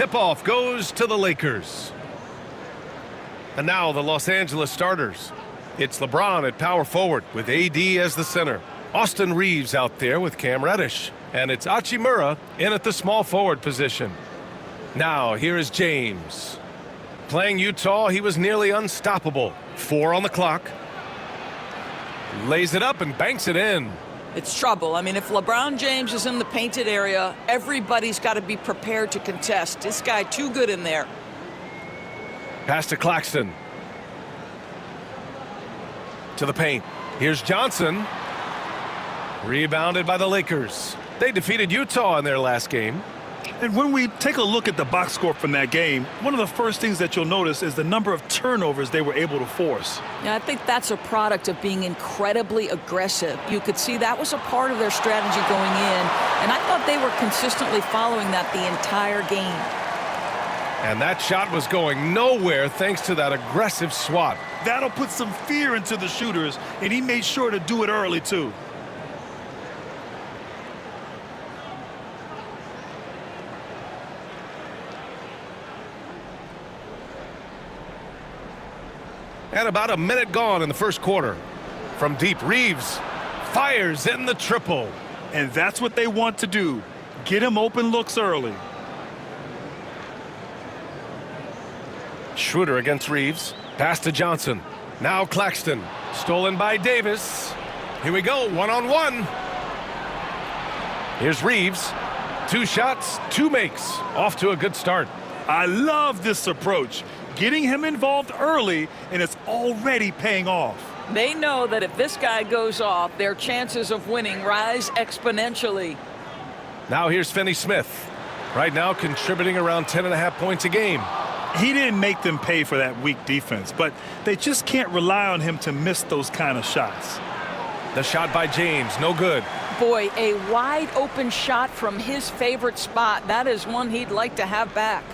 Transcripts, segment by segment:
Tip-off goes to the Lakers. And now the Los Angeles starters. It's LeBron at power forward with AD as the center. Austin Reeves out there with Cam Reddish. And it's Hachimura in at the small forward position. Now here is James. Playing Utah, he was nearly unstoppable. 4 on the clock. Lays it up and banks it in. It's trouble. I mean, if LeBron James is in the painted area, everybody's got to be prepared to contest. This guy too good in there. Pass to Claxton. To the paint. Here's Johnson. Rebounded by the Lakers. They defeated Utah in their last game. And when we take a look at the box score from that game, one of the first things that you'll notice is the number of turnovers they were able to force. Yeah, I think that's a product of being incredibly aggressive. You could see that was a part of their strategy going in, and I thought they were consistently following that the entire game. And that shot was going nowhere thanks to that aggressive swat. That'll put some fear into the shooters, and he made sure to do it early, too. And about a minute gone in the first quarter. From deep, Reeves fires in the triple. And that's what they want to do. Get him open looks early. Schroeder against Reeves. Pass to Johnson. Now Claxton. Stolen by Davis. Here we go, one-on-one. Here's Reeves. 2 shots, 2 makes. Off to a good start. I love this approach. Getting him involved early, and it's already paying off. They know that if this guy goes off, their chances of winning rise exponentially. Now here's Finney-Smith. Right now contributing around 10.5 points a game. He didn't make them pay for that weak defense, but they just can't rely on him to miss those kind of shots. The shot by James, no good. Boy, a wide open shot from his favorite spot. That is one he'd like to have back.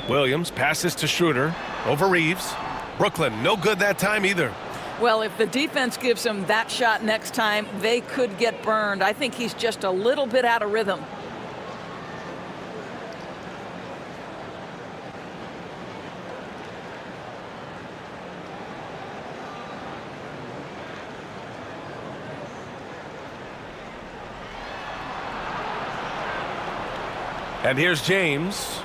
Williams passes to Schroeder over Reeves. Brooklyn, no good that time either. Well, if the defense gives him that shot next time, they could get burned. I think he's just a little bit out of rhythm. And here's James.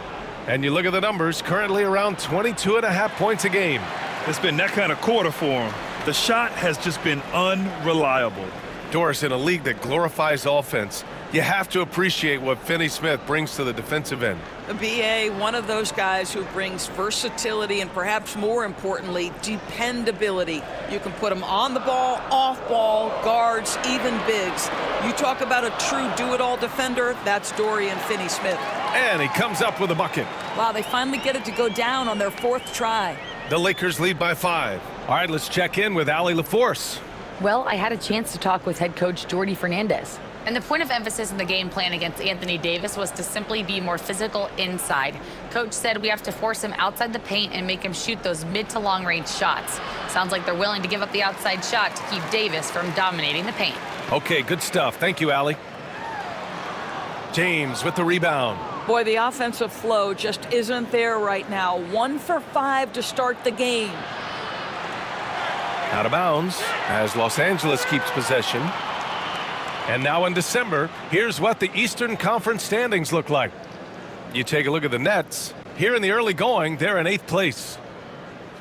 And you look at the numbers, currently around 22.5 points a game. It's been that kind of quarter for him. The shot has just been unreliable. Doris, in a league that glorifies offense, you have to appreciate what Finney-Smith brings to the defensive end. B.A., one of those guys who brings versatility and perhaps more importantly, dependability. You can put him on the ball, off ball, guards, even bigs. You talk about a true do-it-all defender, that's Dorian Finney-Smith. And he comes up with a bucket. Wow, they finally get it to go down on their 4th try. The Lakers lead by 5. All right, let's check in with Allie LaForce. Well, I had a chance to talk with head coach Jordy Fernandez. And the point of emphasis in the game plan against Anthony Davis was to simply be more physical inside. Coach said we have to force him outside the paint and make him shoot those mid to long range shots. Sounds like they're willing to give up the outside shot to keep Davis from dominating the paint. Okay, good stuff. Thank you, Allie. James with the rebound. Boy, the offensive flow just isn't there right now. 1 for 5 to start the game. Out of bounds as Los Angeles keeps possession. And now in December, here's what the Eastern Conference standings look like. You take a look at the Nets. Here in the early going, they're in 8th place.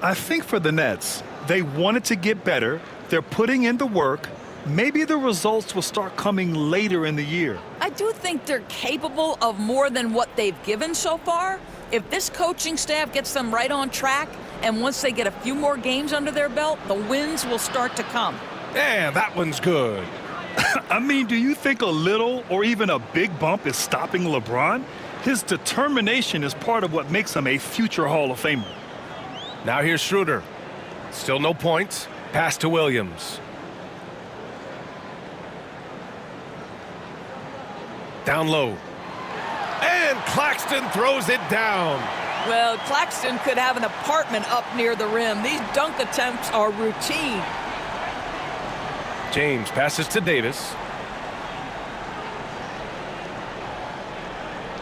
I think for the Nets, they wanted to get better. They're putting in the work. Maybe the results will start coming later in the year. I do think they're capable of more than what they've given so far. If this coaching staff gets them right on track, and once they get a few more games under their belt, the wins will start to come. And that one's good. I mean, do you think a little or even a big bump is stopping LeBron? His determination is part of what makes him a future Hall of Famer. Now here's Schroeder. Still no points. Pass to Williams. Down low. And Claxton throws it down. Well, Claxton could have an apartment up near the rim. These dunk attempts are routine. James passes to Davis.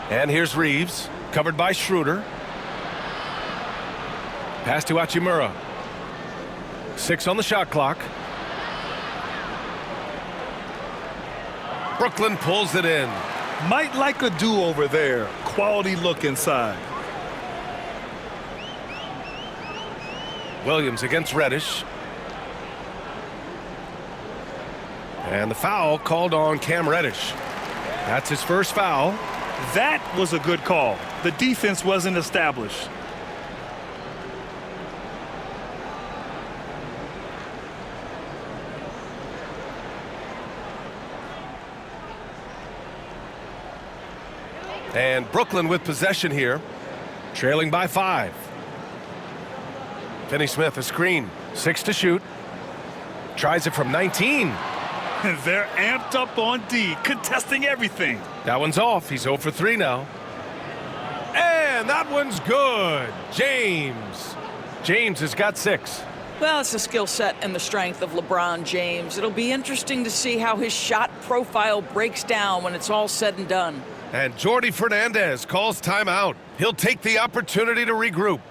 And here's Reeves. Covered by Schroeder. Pass to Hachimura. 6 on the shot clock. Brooklyn pulls it in. Might like a do-over there. Quality look inside. Williams against Reddish. And the foul called on Cam Reddish. That's his first foul. That was a good call. The defense wasn't established. And Brooklyn with possession here, trailing by 5. Finney-Smith a screen, 6 to shoot. Tries it from 19. They're amped up on D, contesting everything. That one's off. He's 0 for 3 now. And that one's good. James has got 6. Well, it's the skill set and the strength of LeBron James. It'll be interesting to see how his shot profile breaks down when it's all said and done. And Jordy Fernandez calls timeout. He'll take the opportunity to regroup.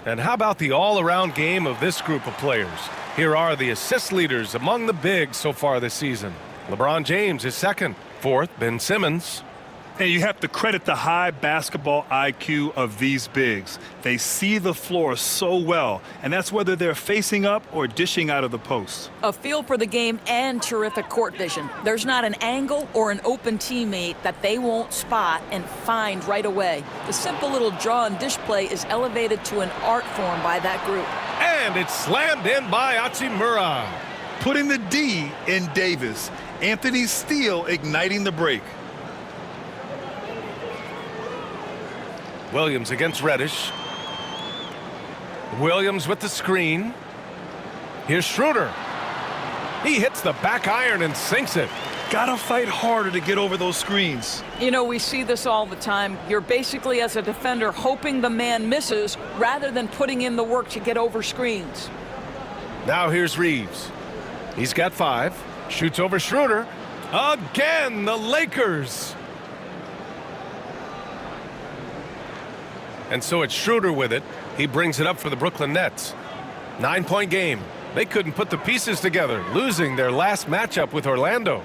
And how about the all-around game of this group of players? Here are the assist leaders among the bigs so far this season. LeBron James is second. Fourth, Ben Simmons. And you have to credit the high basketball IQ of these bigs. They see the floor so well, and that's whether they're facing up or dishing out of the post. A feel for the game and terrific court vision. There's not an angle or an open teammate that they won't spot and find right away. The simple little draw and dish play is elevated to an art form by that group. And it's slammed in by Hachimura. Putting the D in Davis. Anthony Steele igniting the break. Williams against Reddish. Williams with the screen. Here's Schroeder. He hits the back iron and sinks it. Gotta fight harder to get over those screens. You know, we see this all the time. You're basically, as a defender, hoping the man misses rather than putting in the work to get over screens. Now here's Reeves. He's got 5. Shoots over Schroeder. Again, the Lakers. And so it's Schroeder with it. He brings it up for the Brooklyn Nets. 9-point game. They couldn't put the pieces together, losing their last matchup with Orlando.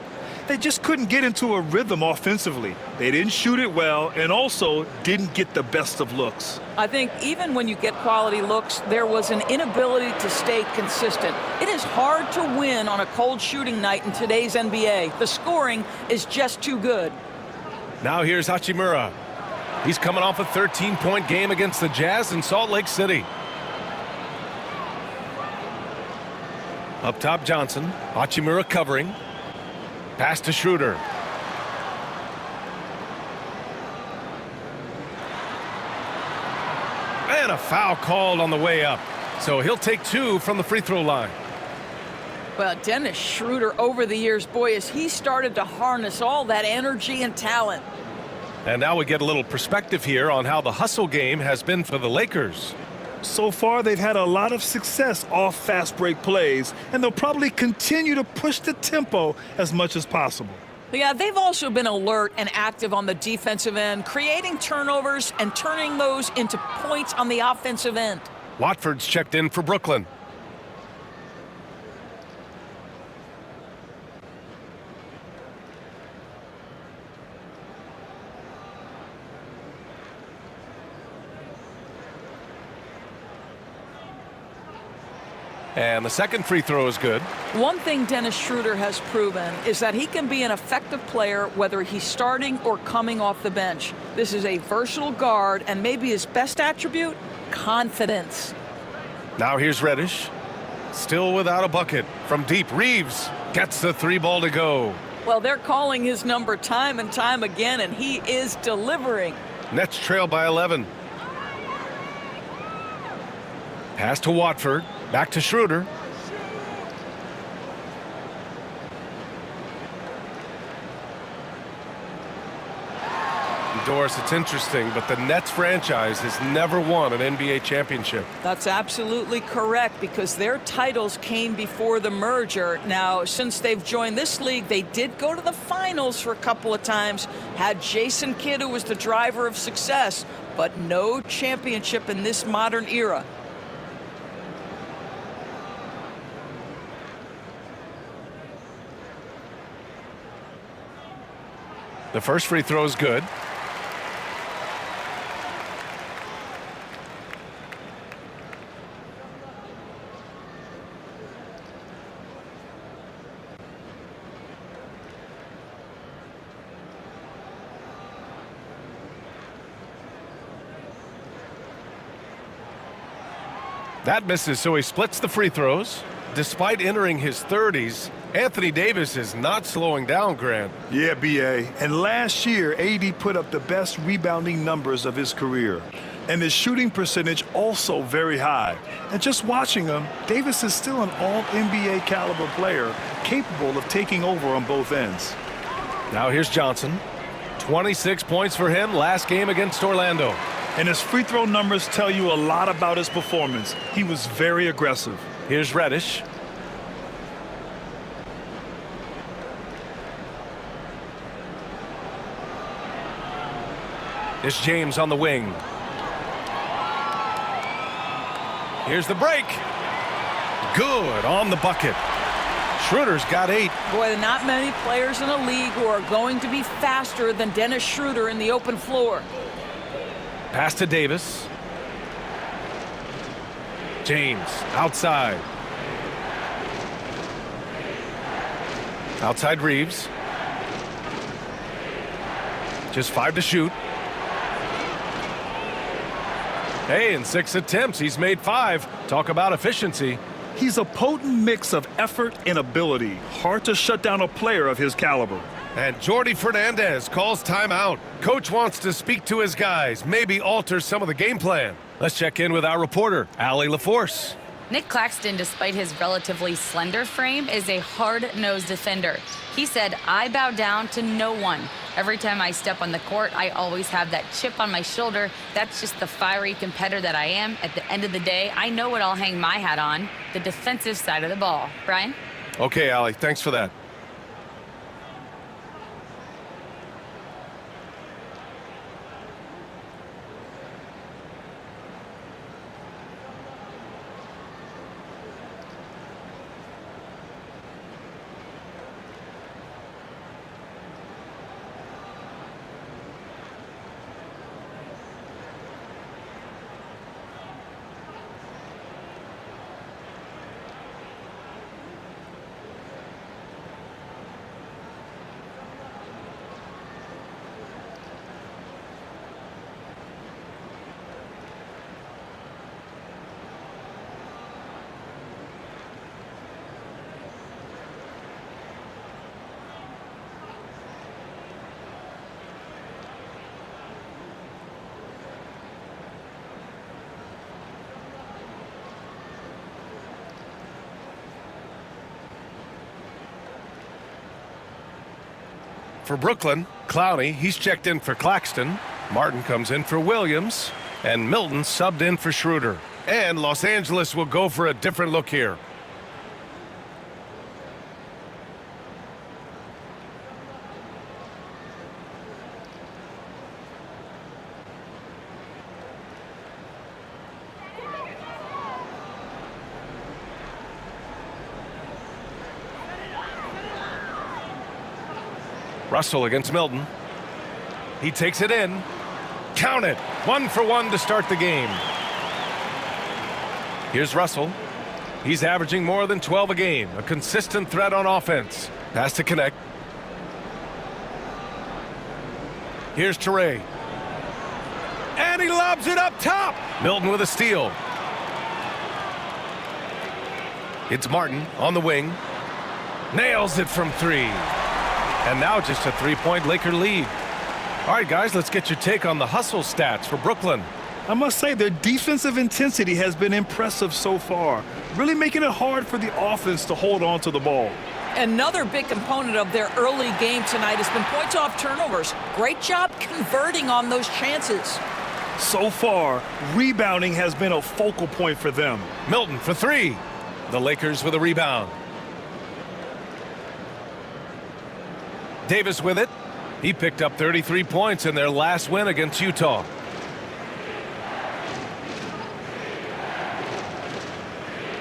They just couldn't get into a rhythm offensively. They didn't shoot it well and also didn't get the best of looks. I think even when you get quality looks, there was an inability to stay consistent. It is hard to win on a cold shooting night in today's NBA. The scoring is just too good. Now here's Hachimura. He's coming off a 13-point game against the Jazz in Salt Lake City. Up top, Johnson. Hachimura covering. Pass to Schroeder. And a foul called on the way up. So he'll take 2 from the free throw line. Well, Dennis Schroeder over the years, boy, as he started to harness all that energy and talent. And now we get a little perspective here on how the hustle game has been for the Lakers. So far, they've had a lot of success off fast break plays, and they'll probably continue to push the tempo as much as possible. Yeah, they've also been alert and active on the defensive end, creating turnovers and turning those into points on the offensive end. Watford's checked in for Brooklyn. And the second free throw is good. One thing Dennis Schroeder has proven is that he can be an effective player whether he's starting or coming off the bench. This is a versatile guard, and maybe his best attribute, confidence. Now here's Reddish. Still without a bucket. From deep, Reeves gets the three ball to go. Well, they're calling his number time and time again, and he is delivering. Nets trail by 11. Pass to Watford. Back to Schroeder. Doris, it's interesting, but the Nets franchise has never won an NBA championship. That's absolutely correct, because their titles came before the merger. Now, since they've joined this league, they did go to the finals for a couple of times, had Jason Kidd, who was the driver of success, but no championship in this modern era. The first free throw is good. That misses, so he splits the free throws. Despite entering his 30s, Anthony Davis is not slowing down, Grant. Yeah, B.A. And last year, AD put up the best rebounding numbers of his career. And his shooting percentage also very high. And just watching him, Davis is still an all-NBA caliber player, capable of taking over on both ends. Now here's Johnson. 26 points for him last game against Orlando. And his free throw numbers tell you a lot about his performance. He was very aggressive. Here's Reddish. It's James on the wing. Here's the break. Good on the bucket. Schroeder's got 8. Boy, not many players in the league who are going to be faster than Dennis Schroeder in the open floor. Pass to Davis. James outside. Outside Reeves. Just 5 to shoot. Hey, in 6 attempts, he's made 5. Talk about efficiency. He's a potent mix of effort and ability. Hard to shut down a player of his caliber. And Jordi Fernandez calls timeout. Coach wants to speak to his guys, maybe alter some of the game plan. Let's check in with our reporter, Allie LaForce. Nick Claxton, despite his relatively slender frame, is a hard-nosed defender. He said, "I bow down to no one. Every time I step on the court, I always have that chip on my shoulder. That's just the fiery competitor that I am. At the end of the day, I know what I'll hang my hat on, the defensive side of the ball." Brian? Okay, Allie, thanks for that. For Brooklyn, Clowney, he's checked in for Claxton. Martin comes in for Williams. And Milton subbed in for Schroeder. And Los Angeles will go for a different look here. Russell against Milton. He takes it in. Count it. 1 for 1 to start the game. Here's Russell. He's averaging more than 12 a game. A consistent threat on offense. Pass to connect. Here's Teray. And he lobs it up top. Milton with a steal. It's Martin on the wing. Nails it from 3. And now just a 3-point Laker lead. All right, guys, let's get your take on the hustle stats for Brooklyn. I must say their defensive intensity has been impressive so far, really making it hard for the offense to hold on to the ball. Another big component of their early game tonight has been points off turnovers. Great job converting on those chances. So far, rebounding has been a focal point for them. Milton for 3. The Lakers with a rebound. Davis with it. He picked up 33 points in their last win against Utah.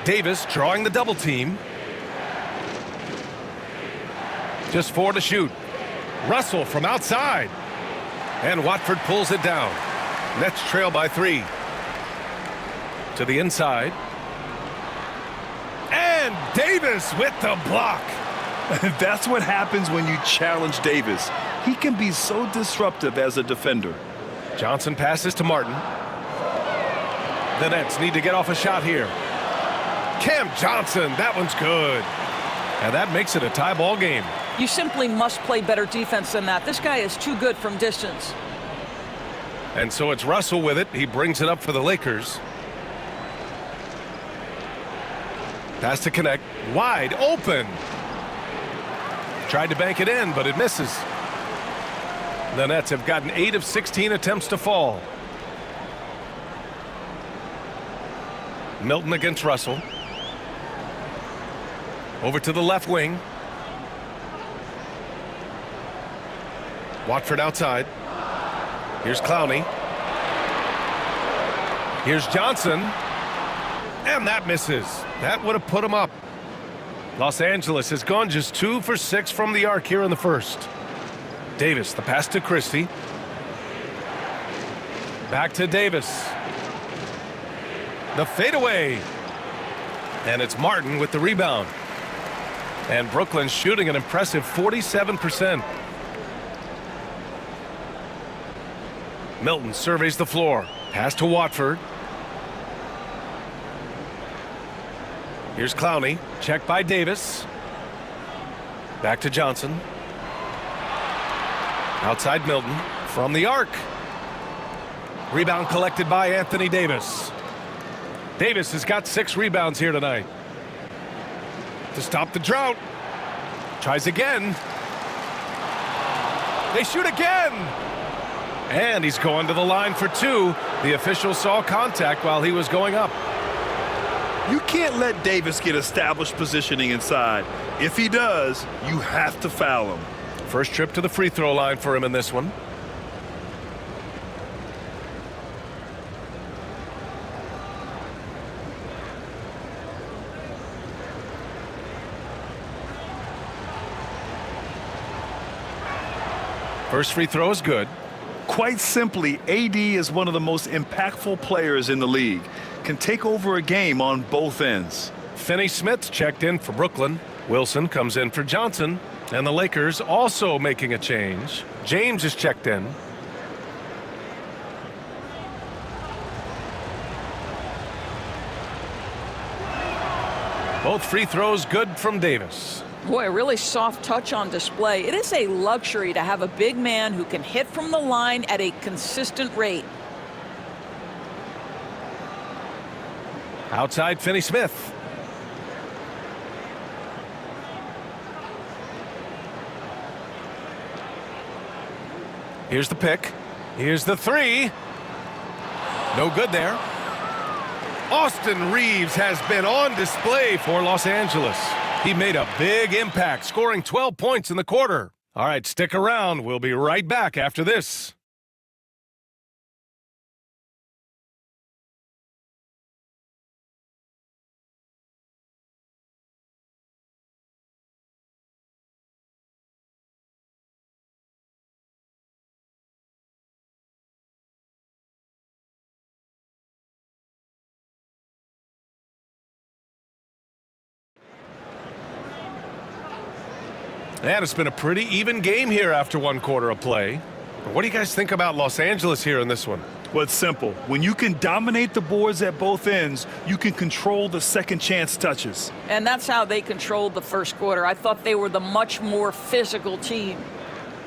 Davis drawing the double team. Just 4 to shoot. Russell from outside. And Watford pulls it down. Nets trail by 3. To the inside. And Davis with the block. That's what happens when you challenge Davis. He can be so disruptive as a defender. Johnson passes to Martin. The Nets need to get off a shot here. Cam Johnson, that one's good. And that makes it a tie ball game. You simply must play better defense than that. This guy is too good from distance. And so it's Russell with it. He brings it up for the Lakers. Pass to connect. Wide open. Tried to bank it in, but it misses. The Nets have gotten 8 of 16 attempts to fall. Milton against Russell. Over to the left wing. Watford outside. Here's Clowney. Here's Johnson. And that misses. That would have put him up. Los Angeles has gone just 2 for 6 from the arc here in the first. Davis, the pass to Christie. Back to Davis. The fadeaway. And it's Martin with the rebound. And Brooklyn shooting an impressive 47%. Milton surveys the floor. Pass to Watford. Here's Clowney. Checked by Davis. Back to Johnson. Outside Milton. From the arc. Rebound collected by Anthony Davis. Davis has got 6 rebounds here tonight. To stop the drought. Tries again. They shoot again. And he's going to the line for 2. The official saw contact while he was going up. You can't let Davis get established positioning inside. If he does, you have to foul him. First trip to the free throw line for him in this one. First free throw is good. Quite simply, AD is one of the most impactful players in the league. Can take over a game on both ends. Finney-Smith checked in for Brooklyn. Wilson comes in for Johnson. And the Lakers also making a change. James is checked in. Both free throws good from Davis. Boy, a really soft touch on display. It is a luxury to have a big man who can hit from the line at a consistent rate. Outside Finney-Smith. Here's the pick. Here's the 3. No good there. Austin Reeves has been on display for Los Angeles. He made a big impact, scoring 12 points in the quarter. All right, stick around. We'll be right back after this. And it's been a pretty even game here after one quarter of play. But what do you guys think about Los Angeles here in this one? Well, it's simple. When you can dominate the boards at both ends, you can control the second chance touches. And that's how they controlled the first quarter. I thought they were the much more physical team.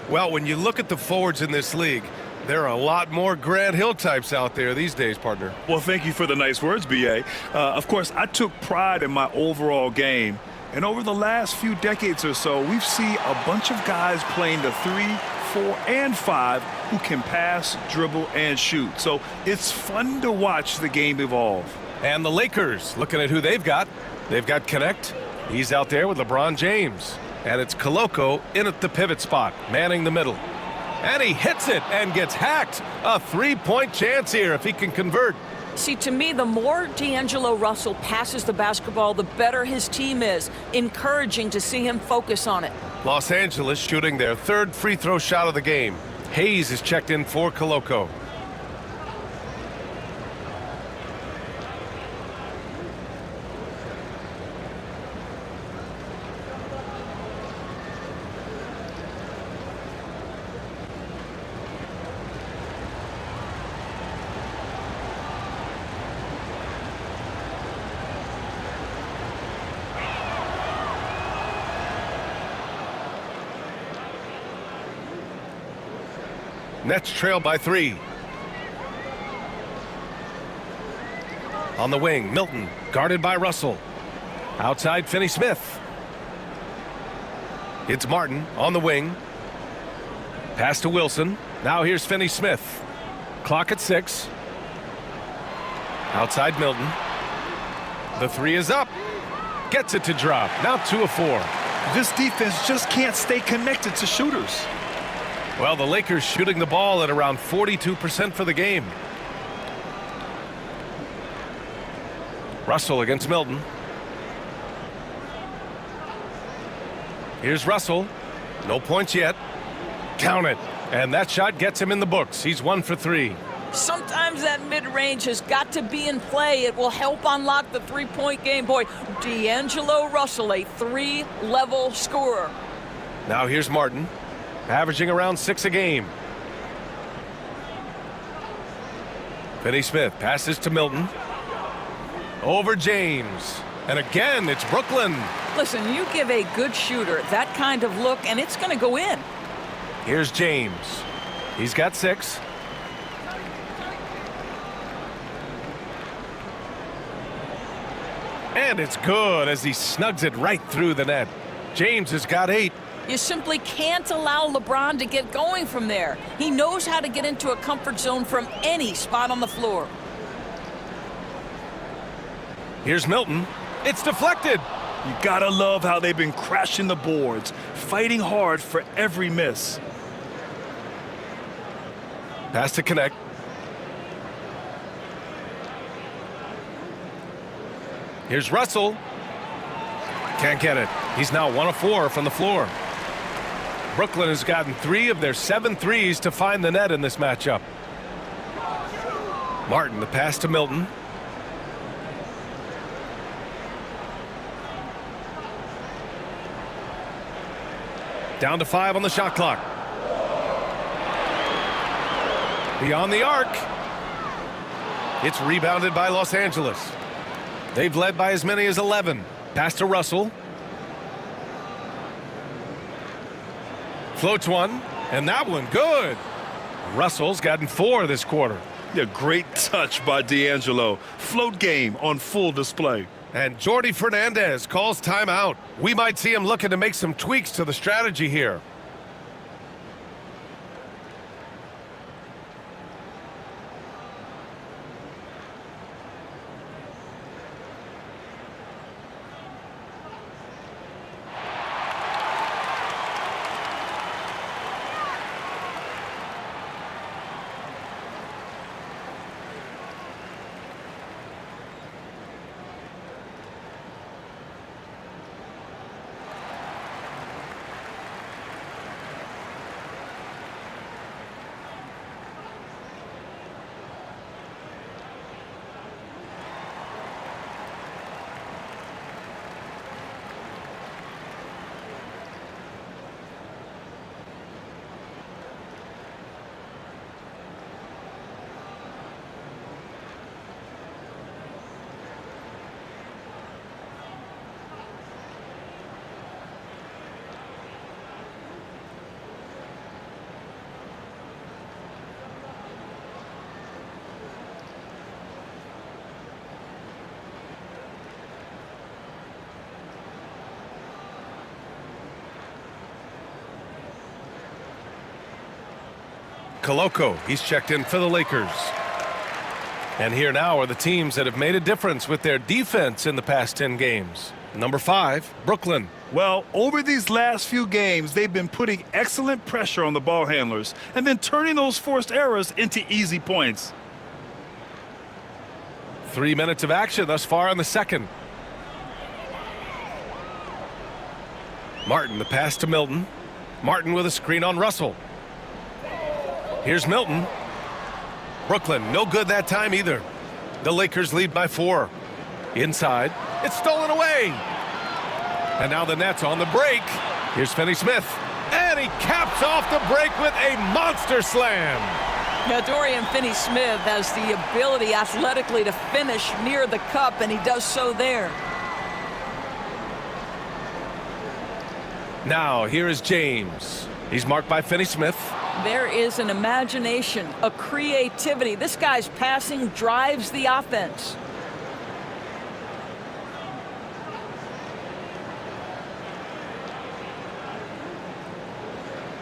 Well, when you look at the forwards in this league, there are a lot more Grant Hill types out there these days, partner. Well, thank you for the nice words, B.A. Of course, I took pride in my overall game. And over the last few decades or so, we've seen a bunch of guys playing the 3, 4, and 5 who can pass, dribble, and shoot. So it's fun to watch the game evolve. And the Lakers, looking at who they've got. They've got Connect. He's out there with LeBron James. And it's Koloko in at the pivot spot, manning the middle. And he hits it and gets hacked. A three-point chance here if he can convert. See, to me, the more D'Angelo Russell passes the basketball, the better his team is. Encouraging to see him focus on it. Los Angeles shooting their third free throw shot of the game. Hayes is checked in for Koloko. Nets trail by 3. On the wing, Milton, guarded by Russell. Outside, Finney-Smith. It's Martin on the wing. Pass to Wilson. Now here's Finney-Smith. Clock at 6. Outside, Milton. The 3 is up. Gets it to drop. Now 2 of 4. This defense just can't stay connected to shooters. Well, the Lakers shooting the ball at around 42% for the game. Russell against Milton. Here's Russell. No points yet. Count it. And that shot gets him in the books. He's 1 for 3. Sometimes that mid-range has got to be in play. It will help unlock the three-point game. Boy, D'Angelo Russell, a 3-level scorer. Now here's Martin, averaging around 6 a game. Finney-Smith passes to Milton. Over James. And again, it's Brooklyn. Listen, you give a good shooter that kind of look, and it's going to go in. Here's James. He's got 6. And it's good as he snugs it right through the net. James has got 8. You simply can't allow LeBron to get going from there. He knows how to get into a comfort zone from any spot on the floor. Here's Milton. It's deflected. You gotta love how they've been crashing the boards, fighting hard for every miss. Pass to Connect. Here's Russell. Can't get it. He's now 1 of 4 from the floor. Brooklyn has gotten 3 of their 7 threes to find the net in this matchup. Martin, the pass to Milton. Down to 5 on the shot clock. Beyond the arc. It's rebounded by Los Angeles. They've led by as many as 11. Pass to Russell. Floats one, and that one good. Russell's gotten 4 this quarter. Yeah, great touch by D'Angelo. Float game on full display. And Jordi Fernandez calls timeout. We might see him looking to make some tweaks to the strategy here. Koloko, he's checked in for the Lakers. And here now are the teams that have made a difference with their defense in the past 10 games. Number 5, Brooklyn. Well, over these last few games, they've been putting excellent pressure on the ball handlers and then turning those forced errors into easy points. 3 minutes of action thus far in the second. Martin, the pass to Milton. Martin with a screen on Russell. Here's Milton. Brooklyn, no good that time either. The Lakers lead by 4. Inside, it's stolen away. And now the Nets on the break. Here's Finney-Smith. And he caps off the break with a monster slam. Now, Dorian Finney-Smith has the ability athletically to finish near the cup, and he does so there. Now, here is James. He's marked by Finney-Smith. There is an imagination, a creativity. This guy's passing drives the offense.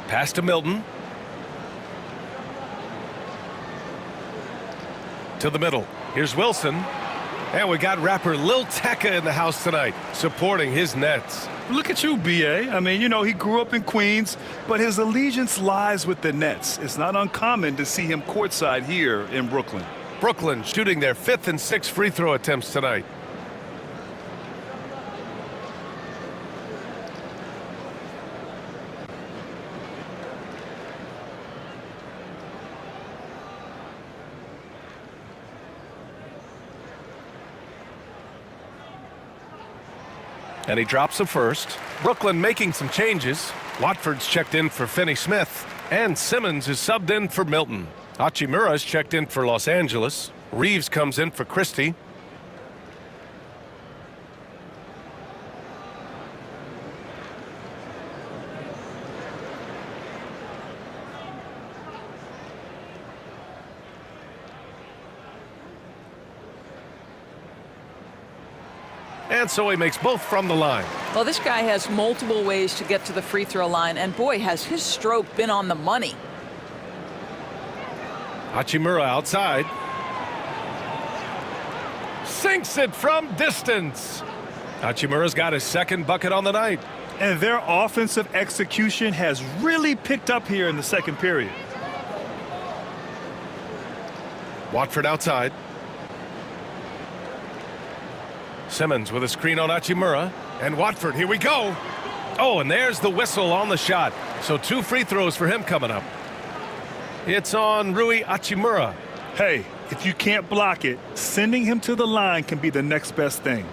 Pass to Milton. To the middle. Here's Wilson. And we got rapper Lil Tecca in the house tonight, supporting his Nets. Look at you, B.A. I mean, you know, he grew up in Queens, but his allegiance lies with the Nets. It's not uncommon to see him courtside here in Brooklyn. Brooklyn shooting their 5th and 6th free throw attempts tonight. And he drops the first. Brooklyn making some changes. Watford's checked in for Finney-Smith. And Simmons is subbed in for Milton. Hachimura's checked in for Los Angeles. Reeves comes in for Christie. And so he makes both from the line. Well, this guy has multiple ways to get to the free throw line, and boy, has his stroke been on the money. Hachimura outside. Sinks it from distance. Hachimura's got his 2nd bucket on the night. And their offensive execution has really picked up here in the 2nd period. Watford outside. Simmons with a screen on Hachimura. And Watford, here we go. Oh, and there's the whistle on the shot. So 2 free throws for him coming up. It's on Rui Hachimura. Hey, if you can't block it, sending him to the line can be the next best thing.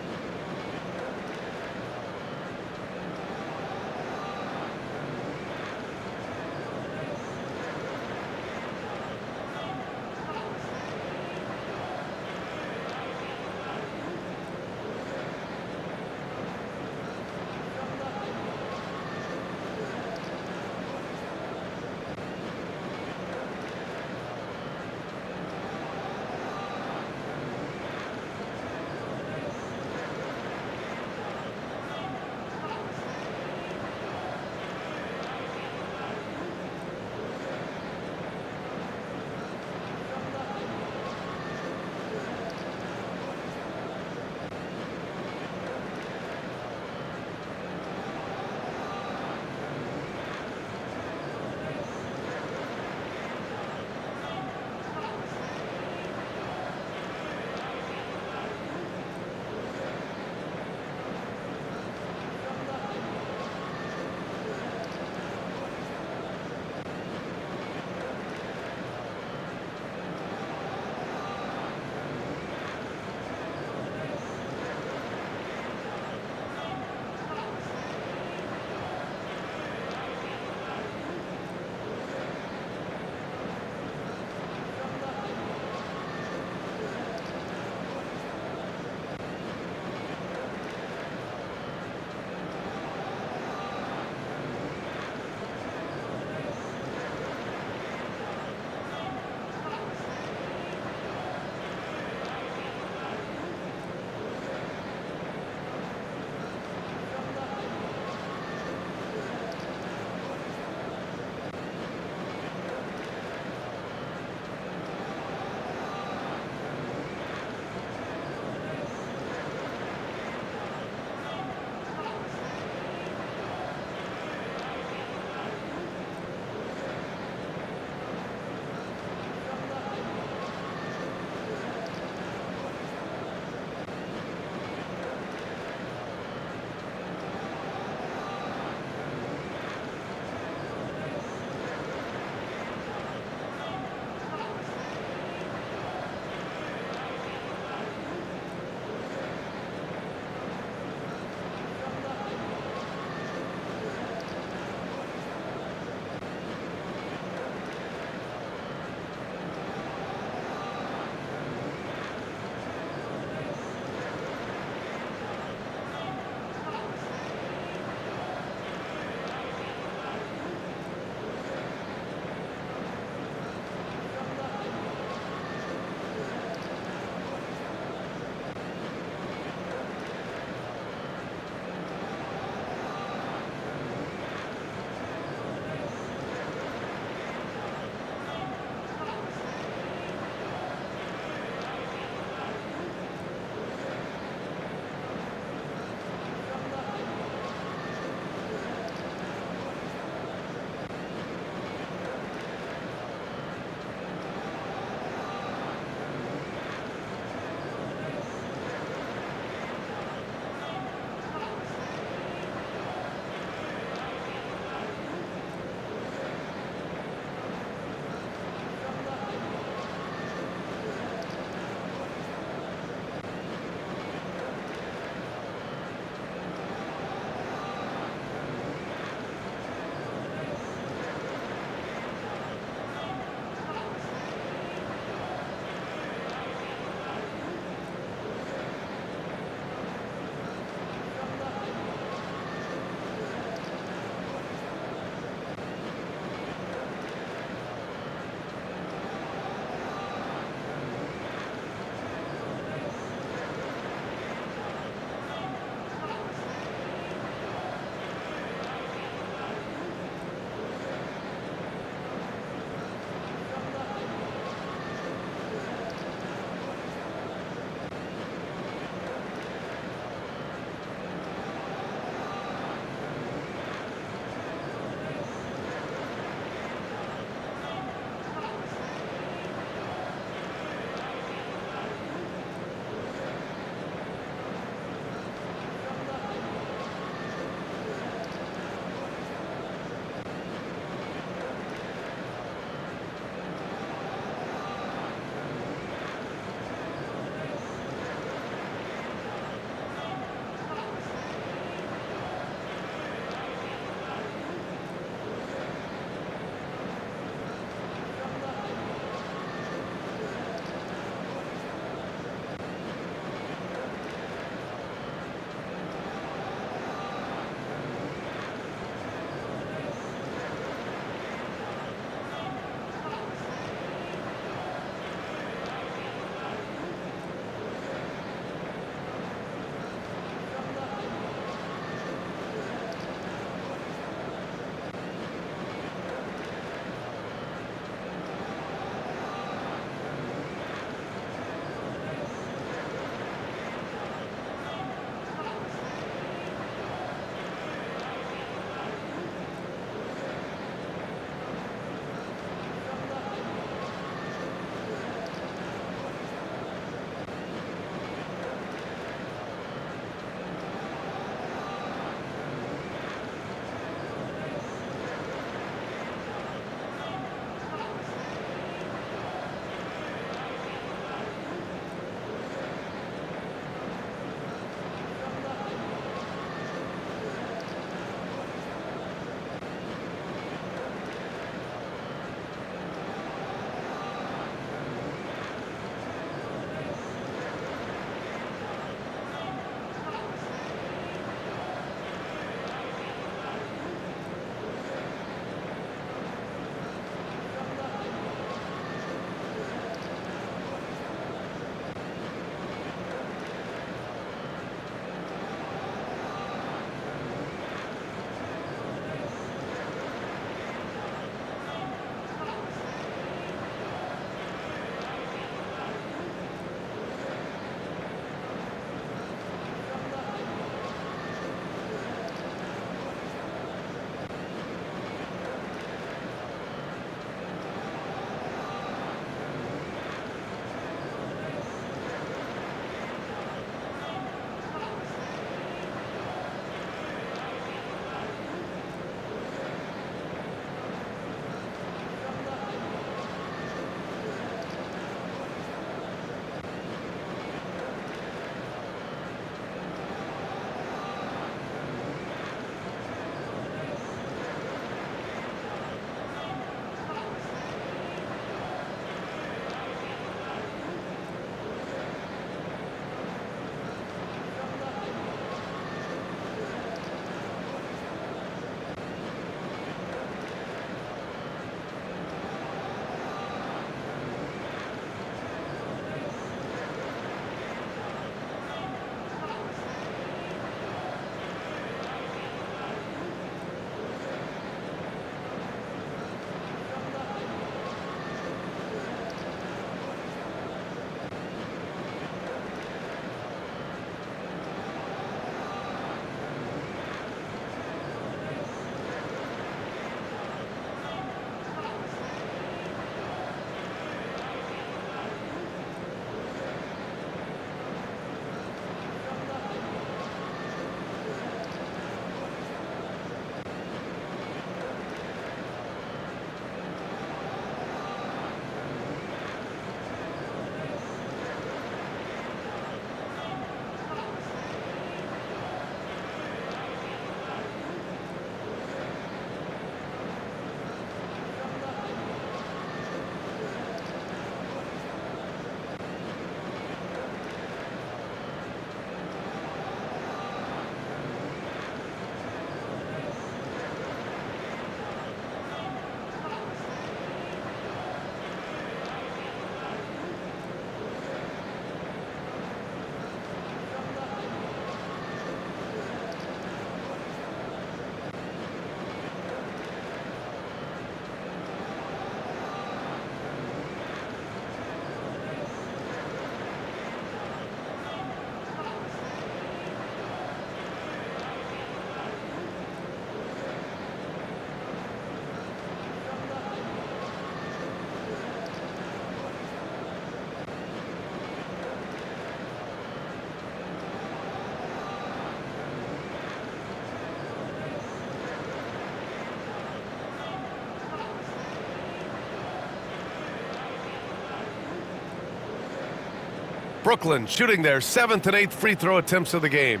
Brooklyn shooting their 7th and 8th free throw attempts of the game.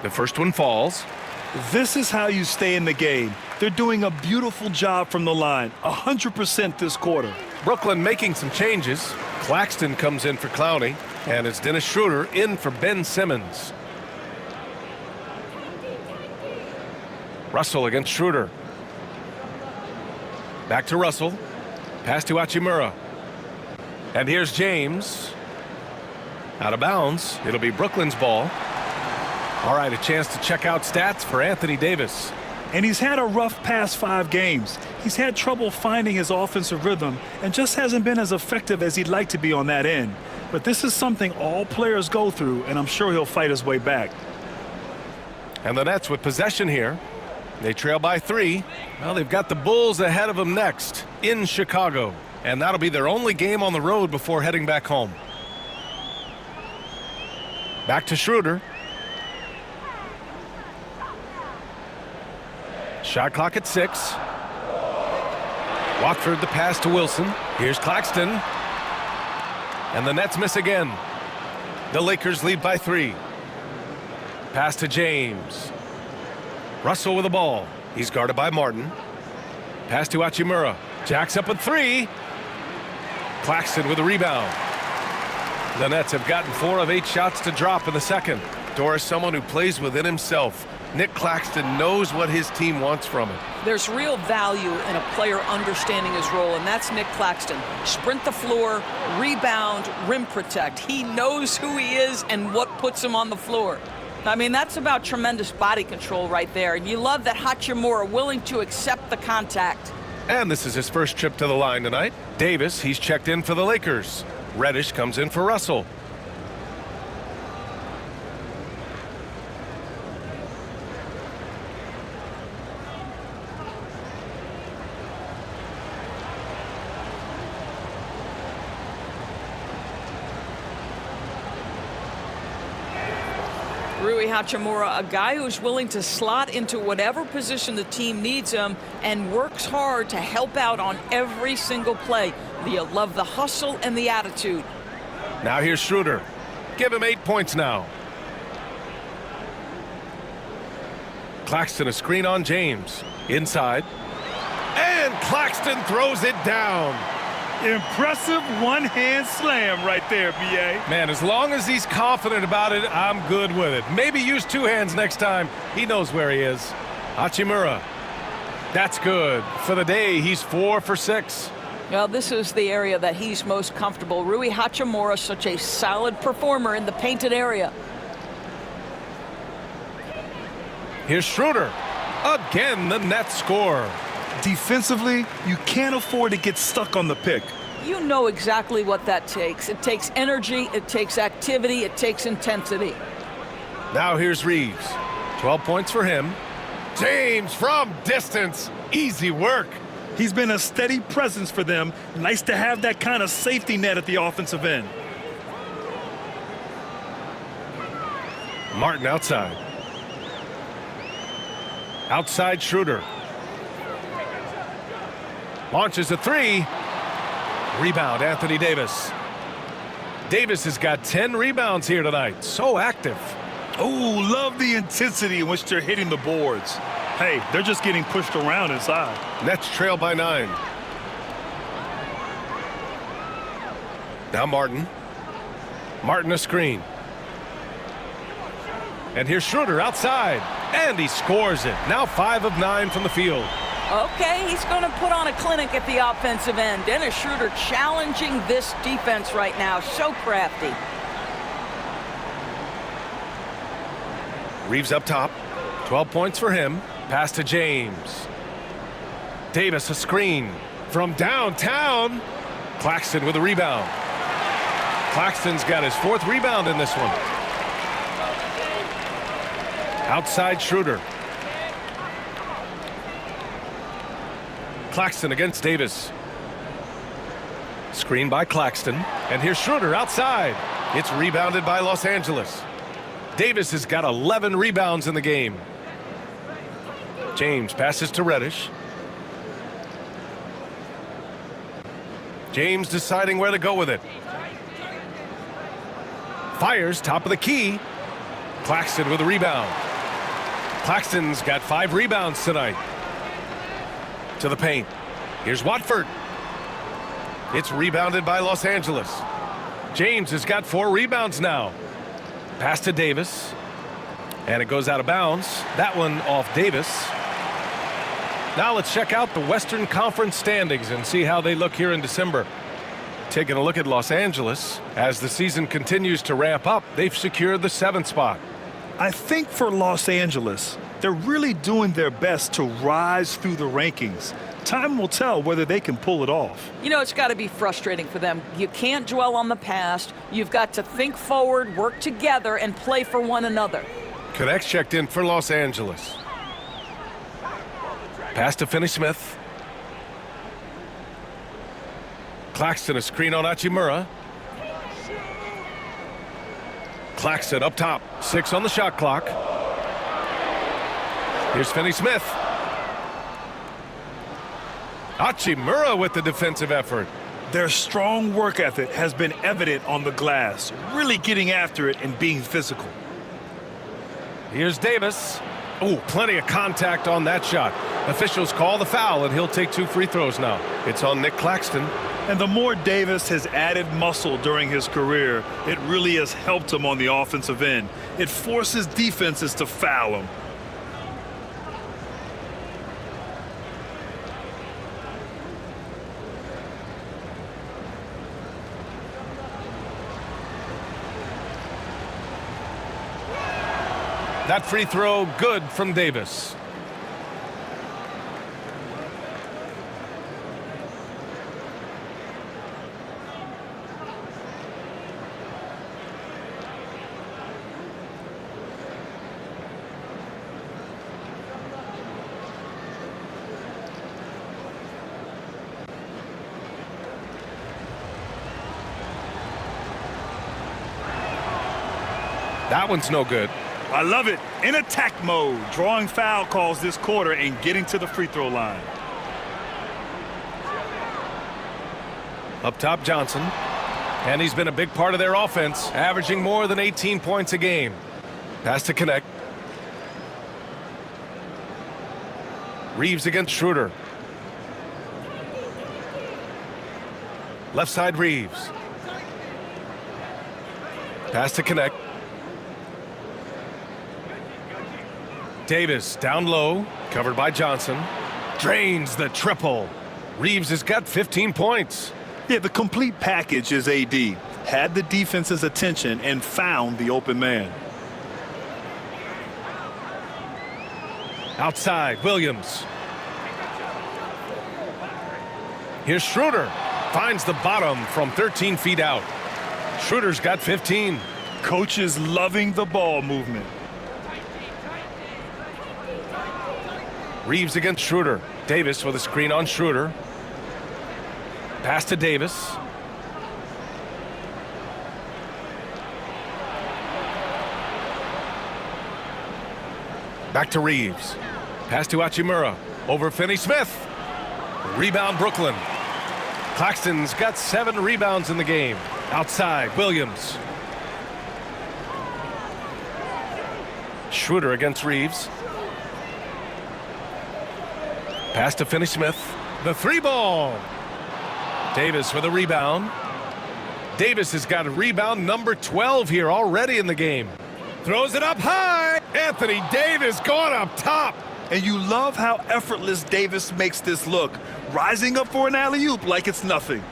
The first one falls. This is how you stay in the game. They're doing a beautiful job from the line, 100% this quarter. Brooklyn making some changes. Claxton comes in for Clowney, and it's Dennis Schroeder in for Ben Simmons. Russell against Schroeder. Back to Russell. Pass to Hachimura. And here's James. Out of bounds. It'll be Brooklyn's ball. All right, a chance to check out stats for Anthony Davis. And he's had a rough past 5 games. He's had trouble finding his offensive rhythm and just hasn't been as effective as he'd like to be on that end. But this is something all players go through, and I'm sure he'll fight his way back. And the Nets with possession here. They trail by 3. Well, they've got the Bulls ahead of them next in Chicago. And that'll be their only game on the road before heading back home. Back to Schroeder. Shot clock at 6. Watford the pass to Wilson. Here's Claxton. And the Nets miss again. The Lakers lead by 3. Pass to James. Russell with the ball. He's guarded by Martin. Pass to Hachimura. Jacks up at 3. Claxton with a rebound. The Nets have gotten 4 of 8 shots to drop in the second. Doris, someone who plays within himself. Nick Claxton knows what his team wants from him. There's real value in a player understanding his role, and that's Nick Claxton. Sprint the floor, rebound, rim protect. He knows who he is and what puts him on the floor. I mean, that's about tremendous body control right there. And you love that Hachimura willing to accept the contact. And this is his first trip to the line tonight. Davis, he's checked in for the Lakers. Reddish comes in for Russell. Rui Hachimura, a guy who's willing to slot into whatever position the team needs him and works hard to help out on every single play. You love the hustle and the attitude. Now here's Schroeder. Give him 8 points now. Claxton a screen on James. Inside. And Claxton throws it down. Impressive one-hand slam right there, B.A. Man, as long as he's confident about it, I'm good with it. Maybe use 2 hands next time. He knows where he is. Hachimura. That's good. For the day, he's 4 for 6. Well, this is the area that he's most comfortable. Rui Hachimura, such a solid performer in the painted area. Here's Schroeder. Again, the Nets score. Defensively, you can't afford to get stuck on the pick. You know exactly what that takes. It takes energy, it takes activity, it takes intensity. Now here's Reeves. 12 points for him. James from distance. Easy work. He's been a steady presence for them. Nice to have that kind of safety net at the offensive end. Martin outside. Outside Schroeder. Launches a 3. Rebound, Anthony Davis. Davis has got 10 rebounds here tonight. So active. Oh, love the intensity in which they're hitting the boards. Hey, they're just getting pushed around inside. Nets trail by 9. Now Martin. Martin a screen. And here's Schroeder outside. And he scores it. Now 5 of 9 from the field. Okay, he's going to put on a clinic at the offensive end. Dennis Schroeder challenging this defense right now. So crafty. Reeves up top. 12 points for him. Pass to James. Davis a screen. From downtown. Claxton with a rebound. Claxton's got his 4th rebound in this one. Outside Schroeder. Claxton against Davis. Screen by Claxton. And here's Schroeder outside. It's rebounded by Los Angeles. Davis has got 11 rebounds in the game. James passes to Reddish. James deciding where to go with it. Fires top of the key. Claxton with a rebound. Claxton's got 5 rebounds tonight. To the paint. Here's Watford. It's rebounded by Los Angeles. James has got 4 rebounds now. Pass to Davis. And it goes out of bounds. That one off Davis. Now let's check out the Western Conference standings and see how they look here in December. Taking a look at Los Angeles. As the season continues to ramp up, they've secured the 7th spot. I think for Los Angeles, they're really doing their best to rise through the rankings. Time will tell whether they can pull it off. You know, it's got to be frustrating for them. You can't dwell on the past. You've got to think forward, work together, and play for one another. Connects checked in for Los Angeles. Pass to Finney-Smith. Claxton a screen on Hachimura. Claxton up top. 6 on the shot clock. Here's Finney-Smith. Hachimura with the defensive effort. Their strong work ethic has been evident on the glass, really getting after it and being physical. Here's Davis. Oh, plenty of contact on that shot. Officials call the foul, and he'll take 2 free throws now. It's on Nick Claxton. And the more Davis has added muscle during his career, it really has helped him on the offensive end. It forces defenses to foul him. That free throw good from Davis. That one's no good. I love it. In attack mode, drawing foul calls this quarter and getting to the free throw line. Up top, Johnson. And he's been a big part of their offense, averaging more than 18 points a game. Pass to Connect. Reeves against Schroeder. Left side, Reeves. Pass to Connect. Davis down low, covered by Johnson. Drains the triple. Reeves has got 15 points. Yeah, the complete package is AD. Had the defense's attention and found the open man. Outside, Williams. Here's Schroeder. Finds the bottom from 13 feet out. Schroeder's got 15. Coach is loving the ball movement. Reeves against Schroeder. Davis with a screen on Schroeder. Pass to Davis. Back to Reeves. Pass to Hachimura. Over Finney-Smith. Rebound Brooklyn. Claxton's got 7 rebounds in the game. Outside, Williams. Schroeder against Reeves. Pass to Finney-Smith. The 3-ball. Davis with a rebound. Davis has got a rebound number 12 here already in the game. Throws it up high. Anthony Davis going up top. And you love how effortless Davis makes this look, rising up for an alley-oop like it's nothing.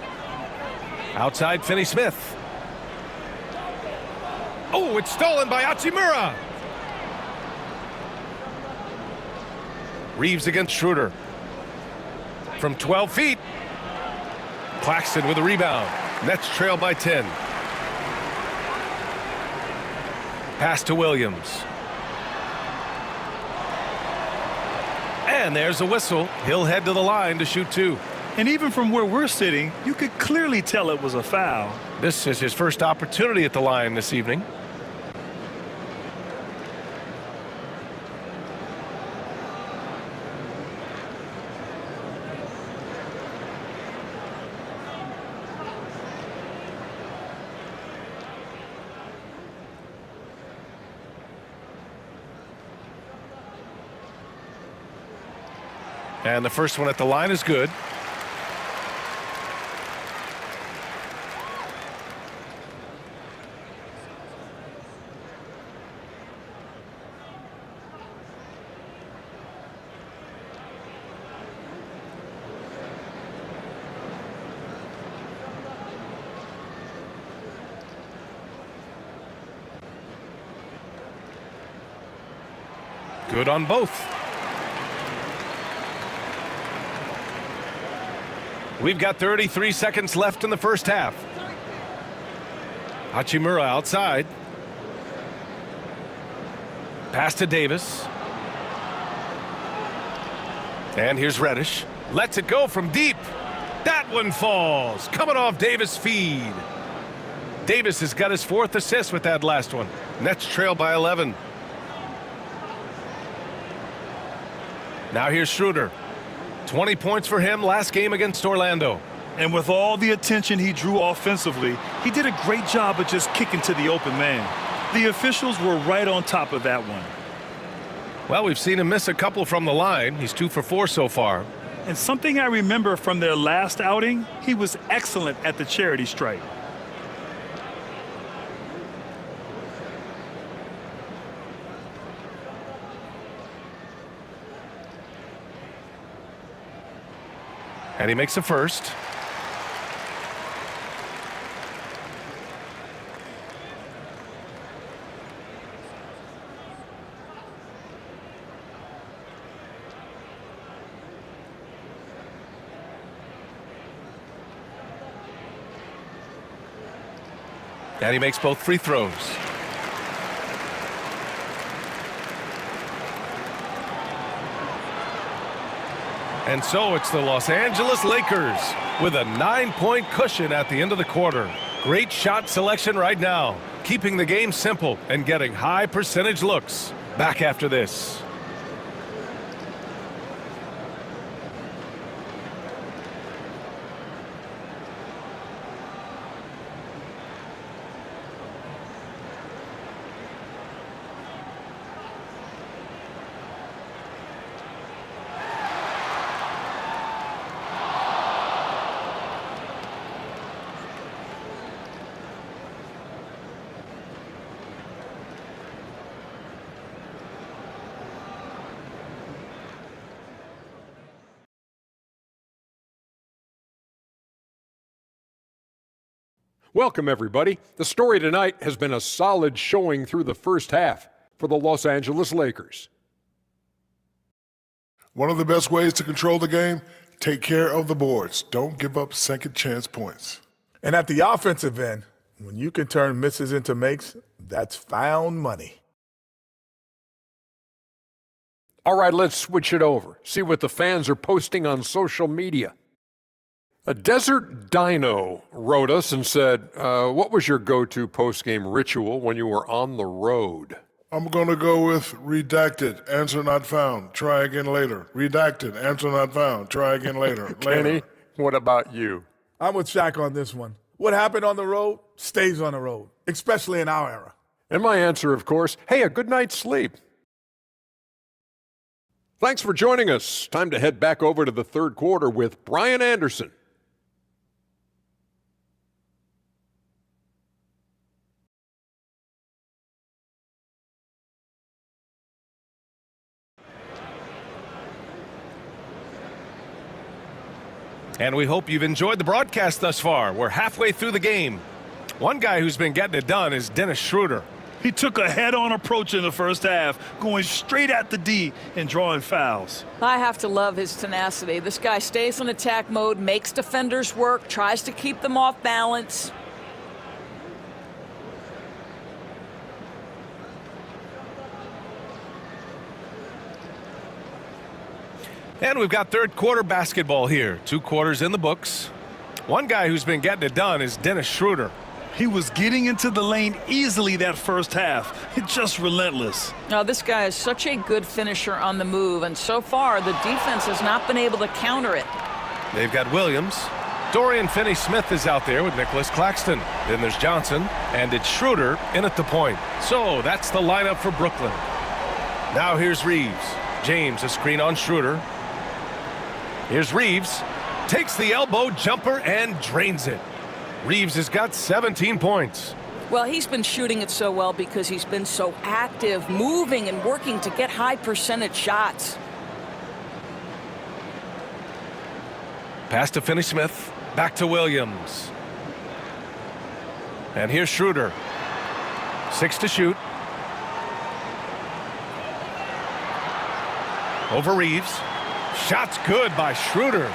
Outside, Finney-Smith. Oh, it's stolen by Hachimura. Reeves against Schroeder. From 12 feet. Claxton with a rebound. Nets trail by 10. Pass to Williams. And there's a whistle. He'll head to the line to shoot 2. And even from where we're sitting, you could clearly tell it was a foul. This is his first opportunity at the line this evening. And the first one at the line is good. Good on both. We've got 33 seconds left in the first half. Hachimura outside. Pass to Davis. And here's Reddish. Lets it go from deep. That one falls. Coming off Davis' feed. Davis has got his 4th assist with that last one. Nets trail by 11. Now here's Schroeder. 20 points for him last game against Orlando. And with all the attention he drew offensively, he did a great job of just kicking to the open man. The officials were right on top of that one. Well, we've seen him miss a couple from the line. He's 2 for 4 so far. And something I remember from their last outing, he was excellent at the charity stripe. And he makes the first. And he makes both free throws. And so it's the Los Angeles Lakers with a 9-point cushion at the end of the quarter. Great shot selection right now, keeping the game simple and getting high percentage looks. Back after this. Welcome, everybody. The story tonight has been a solid showing through the first half for the Los Angeles Lakers. One of the best ways to control the game, take care of the boards. Don't give up second chance points. And at the offensive end, when you can turn misses into makes, that's found money. All right, let's switch it over. See what the fans are posting on social media. A Desert Dino wrote us and said, what was your go-to post-game ritual when you were on the road? I'm going to go with redacted, answer not found, try again later. Redacted, answer not found, try again later. Kenny, what about you? I'm with Shaq on this one. What happened on the road stays on the road, especially in our era. And my answer, of course, hey, a good night's sleep. Thanks for joining us. Time to head back over to the third quarter with Brian Anderson. And we hope you've enjoyed the broadcast thus far. We're halfway through the game. One guy who's been getting it done is Dennis Schroeder. He took a head-on approach in the first half, going straight at the D and drawing fouls. I have to love his tenacity. This guy stays in attack mode, makes defenders work, tries to keep them off balance. And we've got third quarter basketball here. 2 quarters in the books. One guy who's been getting it done is Dennis Schroeder. He was getting into the lane easily that first half. It's just relentless. Now, this guy is such a good finisher on the move, and so far the defense has not been able to counter it. They've got Williams. Dorian Finney-Smith is out there with Nicholas Claxton. Then there's Johnson, and it's Schroeder in at the point. So that's the lineup for Brooklyn. Now here's Reeves. James, a screen on Schroeder. Here's Reeves. Takes the elbow jumper and drains it. Reeves has got 17 points. Well, he's been shooting it so well because he's been so active, moving and working to get high percentage shots. Pass to Finney-Smith. Back to Williams. And here's Schroeder. 6 to shoot. Over Reeves. Shot's good by Schroeder.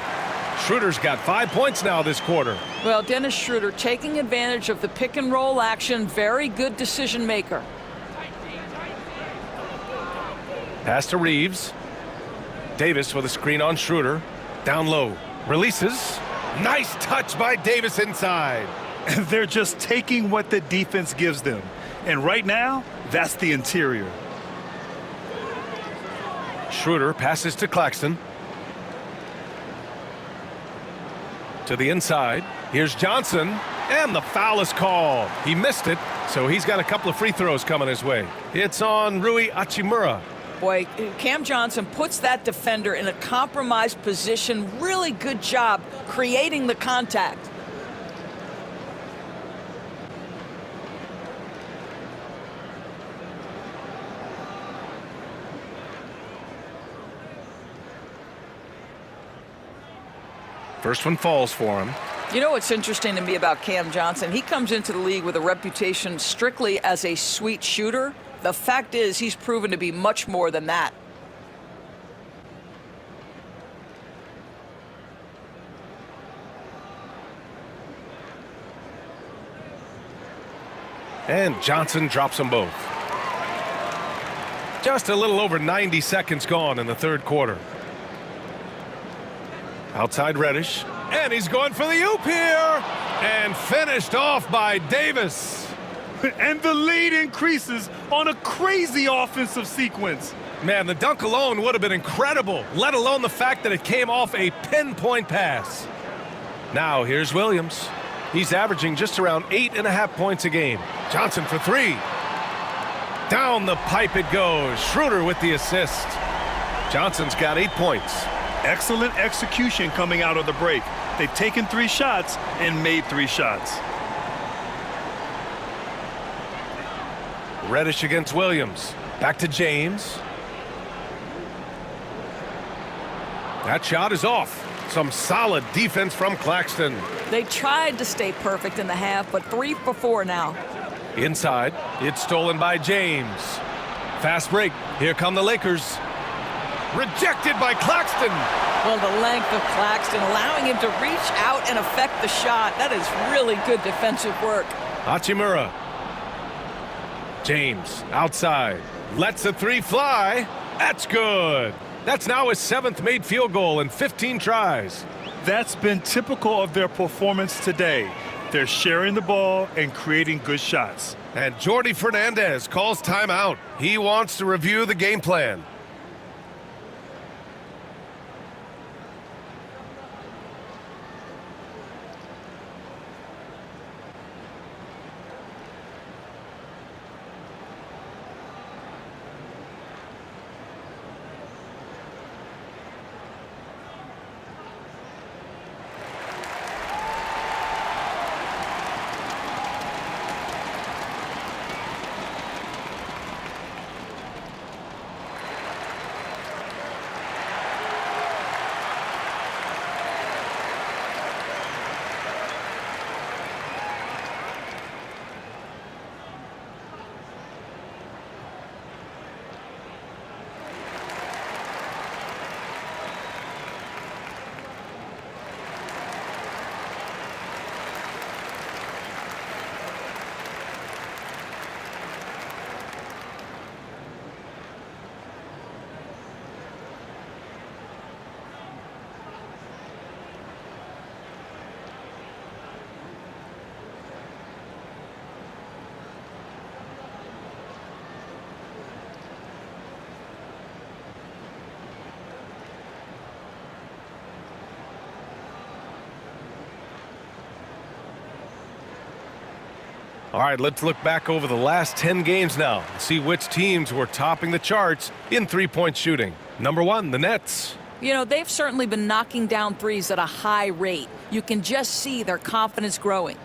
Schroeder's got 5 points now this quarter. Well, Dennis Schroeder taking advantage of the pick and roll action. Very good decision maker. Pass to Reeves. Davis with a screen on Schroeder. Down low. Releases. Nice touch by Davis inside. They're just taking what the defense gives them. And right now, that's the interior. Schroeder passes to Claxton. To the inside. Here's Johnson. And the foul is called. He missed it, so he's got a couple of free throws coming his way. It's on Rui Hachimura. Boy, Cam Johnson puts that defender in a compromised position. Really good job creating the contact. First one falls for him. You know what's interesting to me about Cam Johnson? He comes into the league with a reputation strictly as a sweet shooter. The fact is, he's proven to be much more than that. And Johnson drops them both. Just a little over 90 seconds gone in the third quarter. Outside Reddish. And he's going for the oop here. And finished off by Davis. And the lead increases on a crazy offensive sequence. Man, the dunk alone would have been incredible, let alone the fact that it came off a pinpoint pass. Now here's Williams. He's averaging just around 8.5 points a game. Johnson for 3. Down the pipe it goes. Schroeder with the assist. Johnson's got 8 points. Excellent execution coming out of the break. They've taken 3 shots and made 3 shots. Reddish against Williams. Back to James. That shot is off. Some solid defense from Claxton. They tried to stay perfect in the half, but 3 for 4 now. Inside, it's stolen by James. Fast break. Here come the Lakers. Rejected by Claxton. Well, the length of Claxton allowing him to reach out and affect the shot. That is really good defensive work. Hachimura. James outside. Lets the 3 fly. That's good. That's now his 7th made field goal in 15 tries. That's been typical of their performance today. They're sharing the ball and creating good shots. And Jordy Fernandez calls timeout. He wants to review the game plan. All right, let's look back over the last 10 games now and see which teams were topping the charts in three-point shooting. Number 1, the Nets. You know, they've certainly been knocking down threes at a high rate. You can just see their confidence growing.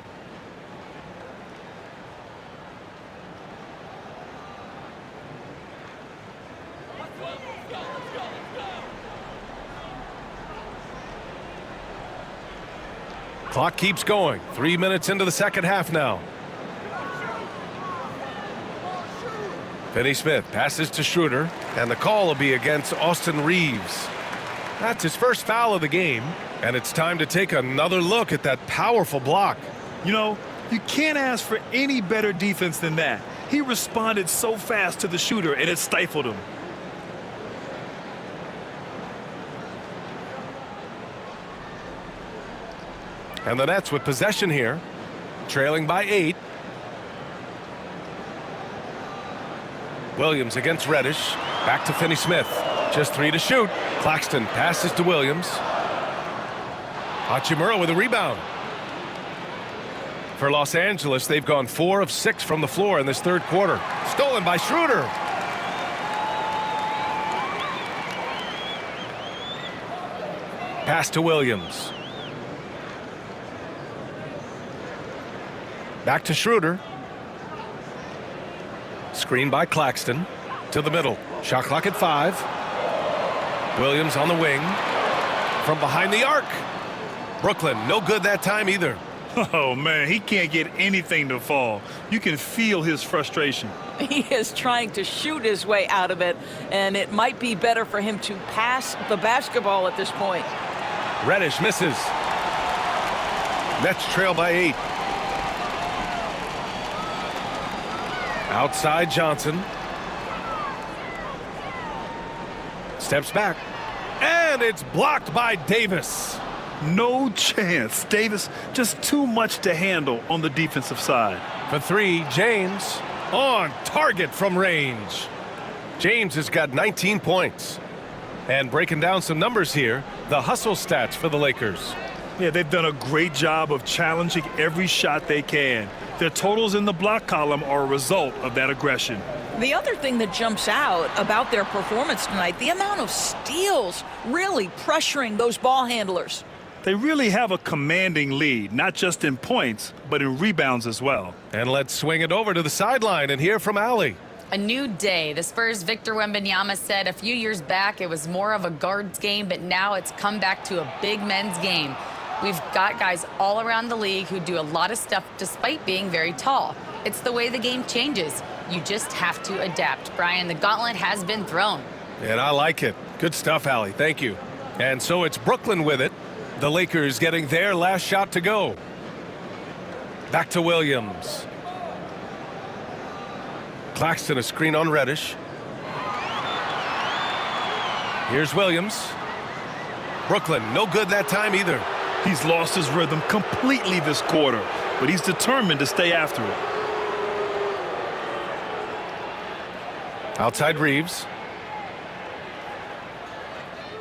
Clock keeps going. 3 minutes into the second half now. Finney-Smith passes to Schroeder, and the call will be against Austin Reeves. That's his first foul of the game, and it's time to take another look at that powerful block. You know, you can't ask for any better defense than that. He responded so fast to the shooter, and it stifled him. And the Nets with possession here, trailing by 8. Williams against Reddish. Back to Finney-Smith. Just 3 to shoot. Claxton passes to Williams. Hachimura with a rebound. For Los Angeles, they've gone 4 of 6 from the floor in this third quarter. Stolen by Schroeder. Pass to Williams. Back to Schroeder. Screen by Claxton. To the middle. Shot clock at 5. Williams on the wing. From behind the arc. Brooklyn, no good that time either. Oh, man, he can't get anything to fall. You can feel his frustration. He is trying to shoot his way out of it, and it might be better for him to pass the basketball at this point. Reddish misses. Nets trail by 8. Outside Johnson. Steps back. And it's blocked by Davis. No chance. Davis just too much to handle on the defensive side. For 3, James on target from range. James has got 19 points. And breaking down some numbers here, the hustle stats for the Lakers. Yeah, they've done a great job of challenging every shot they can. Their totals in the block column are a result of that aggression. The other thing that jumps out about their performance tonight, the amount of steals really pressuring those ball handlers. They really have a commanding lead, not just in points, but in rebounds as well. And let's swing it over to the sideline and hear from Allie. A new day. The Spurs' Victor Wembanyama said a few years back it was more of a guards game, but now it's come back to a big men's game. We've got guys all around the league who do a lot of stuff despite being very tall. It's the way the game changes. You just have to adapt. Brian, the gauntlet has been thrown. And I like it. Good stuff, Allie. Thank you. And so it's Brooklyn with it. The Lakers getting their last shot to go. Back to Williams. Claxton, a screen on Reddish. Here's Williams. Brooklyn, no good that time either. He's lost his rhythm completely this quarter, but he's determined to stay after it. Outside Reeves.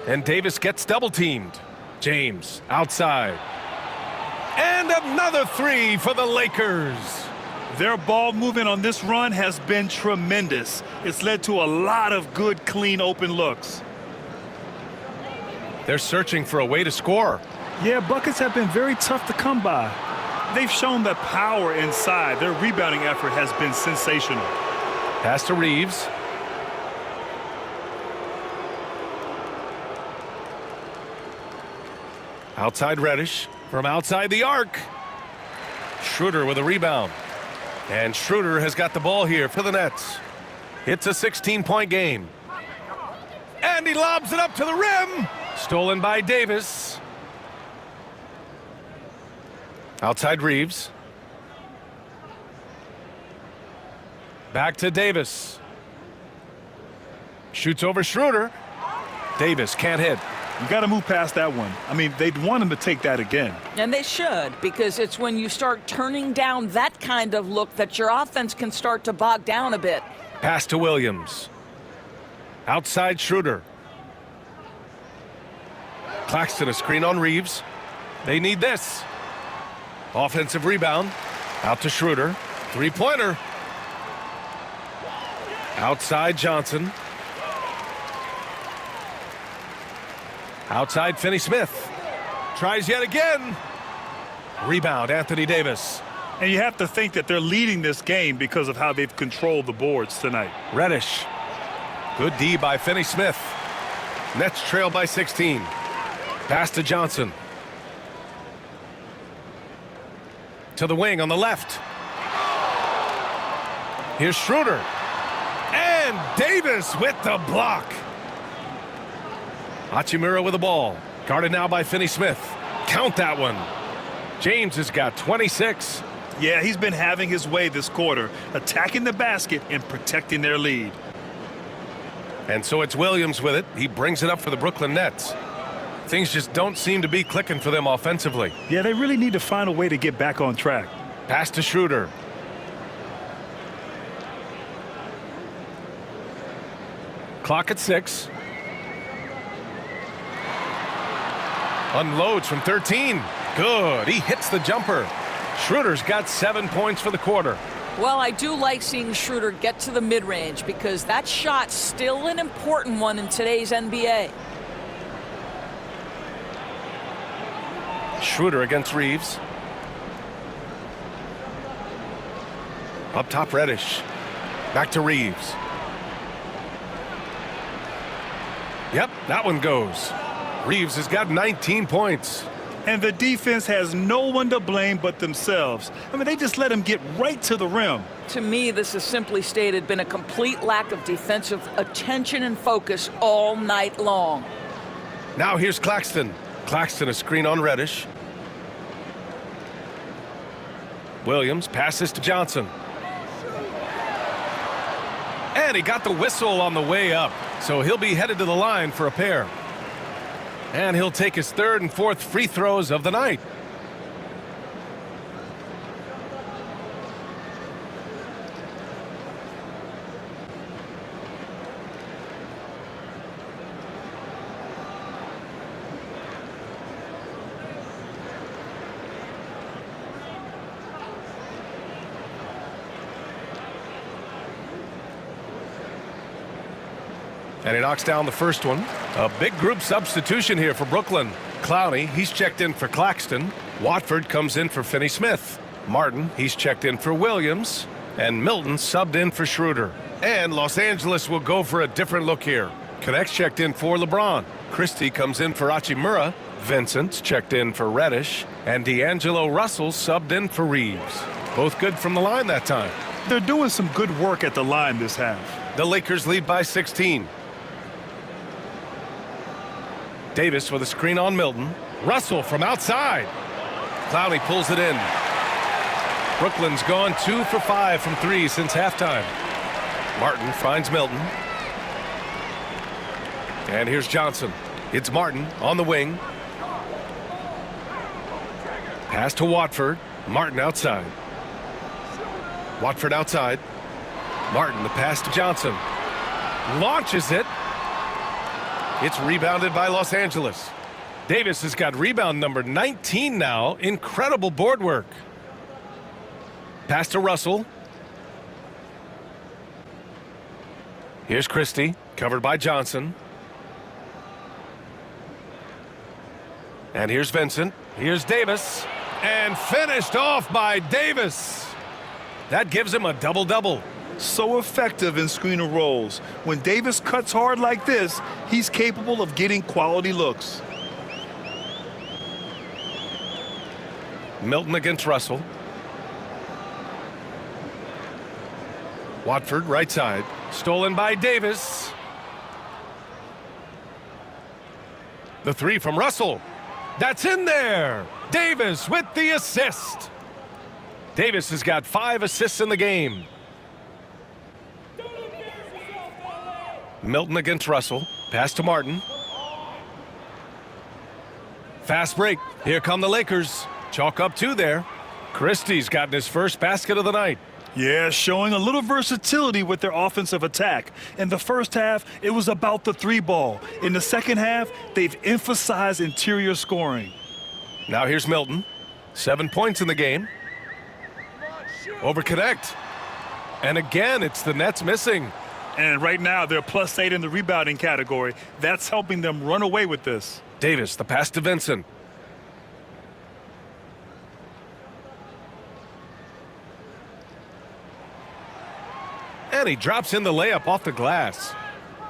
And Davis gets double-teamed. James outside. And another 3 for the Lakers. Their ball movement on this run has been tremendous. It's led to a lot of good, clean, open looks. They're searching for a way to score. Yeah, buckets have been very tough to come by. They've shown the power inside. Their rebounding effort has been sensational. Pass to Reeves. Outside Reddish. From outside the arc. Schroeder with a rebound. And Schroeder has got the ball here for the Nets. It's a 16-point game. And he lobs it up to the rim. Stolen by Davis. Outside Reeves. Back to Davis. Shoots over Schroeder. Davis can't hit. You got to move past that one. I mean, they'd want him to take that again. And they should, because it's when you start turning down that kind of look that your offense can start to bog down a bit. Pass to Williams. Outside Schroeder. Claxton, a screen on Reeves. They need this. Offensive rebound. Out to Schroeder. Three-pointer. Outside Johnson. Outside Finney-Smith. Tries yet again. Rebound, Anthony Davis. And you have to think that they're leading this game because of how they've controlled the boards tonight. Reddish. Good D by Finney-Smith. Nets trail by 16. Pass to Johnson. To the wing on the left. Here's Schroeder. And Davis with the block. Hachimura with the ball. Guarded now by Finney-Smith. Count that one. James has got 26. Yeah, he's been having his way this quarter, attacking the basket and protecting their lead. And so it's Williams with it. He brings it up for the Brooklyn Nets. Things just don't seem to be clicking for them offensively. Yeah, they really need to find a way to get back on track. Pass to Schroeder. Clock at 6. Unloads from 13. Good. He hits the jumper. Schroeder's got 7 points for the quarter. Well, I do like seeing Schroeder get to the mid-range because that shot's still an important one in today's NBA. Schroeder against Reeves. Up top, Reddish. Back to Reeves. Yep, that one goes. Reeves has got 19 points. And the defense has no one to blame but themselves. I mean, they just let him get right to the rim. To me, this has simply stated been a complete lack of defensive attention and focus all night long. Now here's Claxton. Claxton a screen on Reddish. Williams passes to Johnson. And he got the whistle on the way up. So he'll be headed to the line for a pair. And he'll take his third and fourth free throws of the night. And he knocks down the first one. A big group substitution here for Brooklyn. Clowney, he's checked in for Claxton. Watford comes in for Finney-Smith. Martin, he's checked in for Williams. And Milton subbed in for Schroeder. And Los Angeles will go for a different look here. Connects checked in for LeBron. Christie comes in for Hachimura. Vincent's checked in for Reddish. And D'Angelo Russell subbed in for Reeves. Both good from the line that time. They're doing some good work at the line this half. The Lakers lead by 16. Davis with a screen on Milton. Russell from outside. Clowney pulls it in. Brooklyn's gone 2 for 5 from 3 since halftime. Martin finds Milton. And here's Johnson. It's Martin on the wing. Pass to Watford. Martin outside. Watford outside. Martin the pass to Johnson. Launches it. It's rebounded by Los Angeles. Davis has got rebound number 19 now. Incredible board work. Pass to Russell. Here's Christie, covered by Johnson. And here's Vincent. Here's Davis. And finished off by Davis. That gives him a double-double. So effective in screen and rolls. When Davis cuts hard like this, he's capable of getting quality looks. Milton against Russell. Watford right side. Stolen by Davis. The three from Russell. That's in there. Davis with the assist. Davis has got 5 assists in the game. Milton against Russell. Pass to Martin. Fast break. Here come the Lakers. Chalk up 2 there. Christie's gotten his first basket of the night. Yeah, showing a little versatility with their offensive attack. In the first half, it was about the 3-ball. In the second half, they've emphasized interior scoring. Now here's Milton. 7 points in the game. Over connect. And again, it's the Nets missing. And right now, they're +8 in the rebounding category. That's helping them run away with this. Davis, the pass to Vincent. And he drops in the layup off the glass.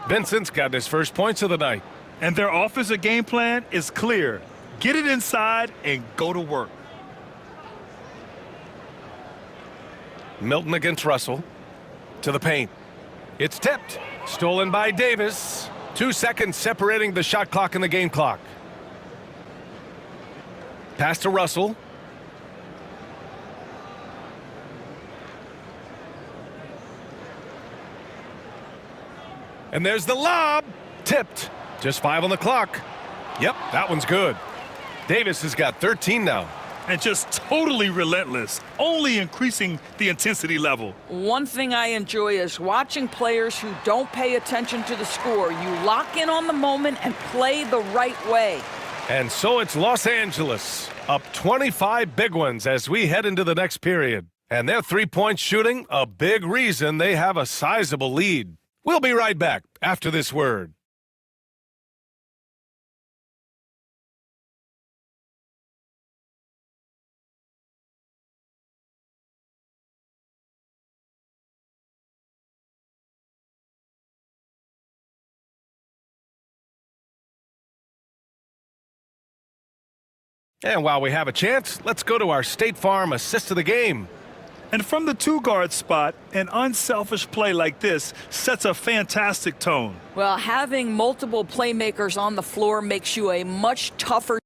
Vincent's got his first points of the night. And their offensive game plan is clear. Get it inside and go to work. Milton against Russell. To the paint. It's tipped. Stolen by Davis. 2 seconds separating the shot clock and the game clock. Pass to Russell. And there's the lob. Tipped. Just 5 on the clock. Yep, that one's good. Davis has got 13 now. And just totally relentless, only increasing the intensity level. One thing I enjoy is watching players who don't pay attention to the score. You lock in on the moment and play the right way. And so it's Los Angeles, up 25 big ones as we head into the next period. And their three-point shooting, a big reason they have a sizable lead. We'll be right back after this word. And while we have a chance, let's go to our State Farm assist of the game. And from the two-guard spot, an unselfish play like this sets a fantastic tone. Well, having multiple playmakers on the floor makes you a much tougher